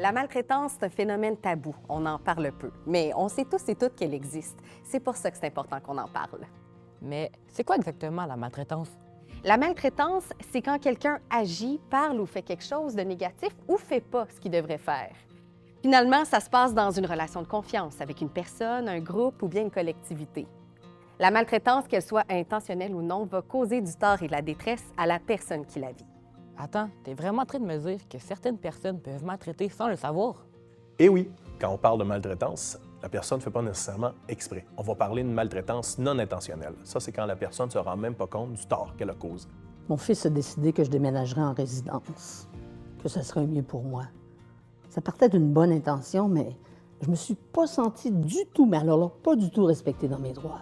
La maltraitance, c'est un phénomène tabou. On en parle peu. Mais on sait tous et toutes qu'elle existe. C'est pour ça que c'est important qu'on en parle. Mais c'est quoi exactement la maltraitance? La maltraitance, c'est quand quelqu'un agit, parle ou fait quelque chose de négatif ou fait pas ce qu'il devrait faire. Finalement, ça se passe dans une relation de confiance avec une personne, un groupe ou bien une collectivité. La maltraitance, qu'elle soit intentionnelle ou non, va causer du tort et de la détresse à la personne qui la vit. Attends, t'es vraiment en train de me dire que certaines personnes peuvent maltraiter sans le savoir? Et oui, quand on parle de maltraitance, la personne ne fait pas nécessairement exprès. On va parler de maltraitance non intentionnelle. Ça, c'est quand la personne ne se rend même pas compte du tort qu'elle a causé. Mon fils a décidé que je déménagerais en résidence, que ce serait mieux pour moi. Ça partait d'une bonne intention, mais je me suis pas sentie du tout, mais alors là, pas du tout respectée dans mes droits.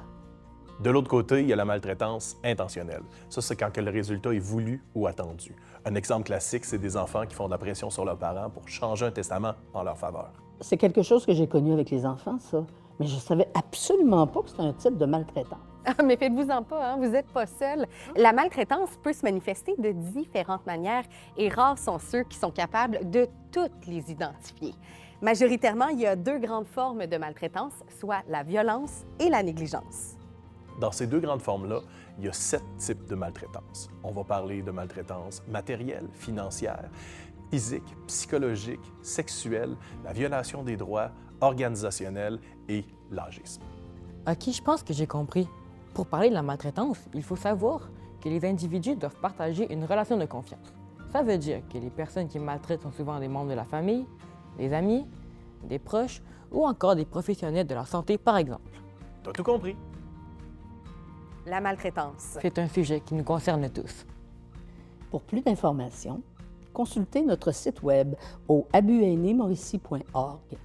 De l'autre côté, il y a la maltraitance intentionnelle. Ça, c'est quand que le résultat est voulu ou attendu. Un exemple classique, c'est des enfants qui font de la pression sur leurs parents pour changer un testament en leur faveur. C'est quelque chose que j'ai connu avec les enfants, ça. Mais je savais absolument pas que c'était un type de maltraitance. Mais faites-vous-en pas, hein? Vous n'êtes pas seul. La maltraitance peut se manifester de différentes manières et rares sont ceux qui sont capables de toutes les identifier. Majoritairement, il y a deux grandes formes de maltraitance, soit la violence et la négligence. Dans ces deux grandes formes-là, il y a 7 types de maltraitance. On va parler de maltraitance matérielle, financière, physique, psychologique, sexuelle, la violation des droits, organisationnelle et l'agisme. OK, je pense que j'ai compris. Pour parler de la maltraitance, il faut savoir que les individus doivent partager une relation de confiance. Ça veut dire que les personnes qui maltraitent sont souvent des membres de la famille, des amis, des proches ou encore des professionnels de la santé, par exemple. T'as tout compris? La maltraitance. C'est un sujet qui nous concerne tous. Pour plus d'informations, consultez notre site web au abuainémauricie.org.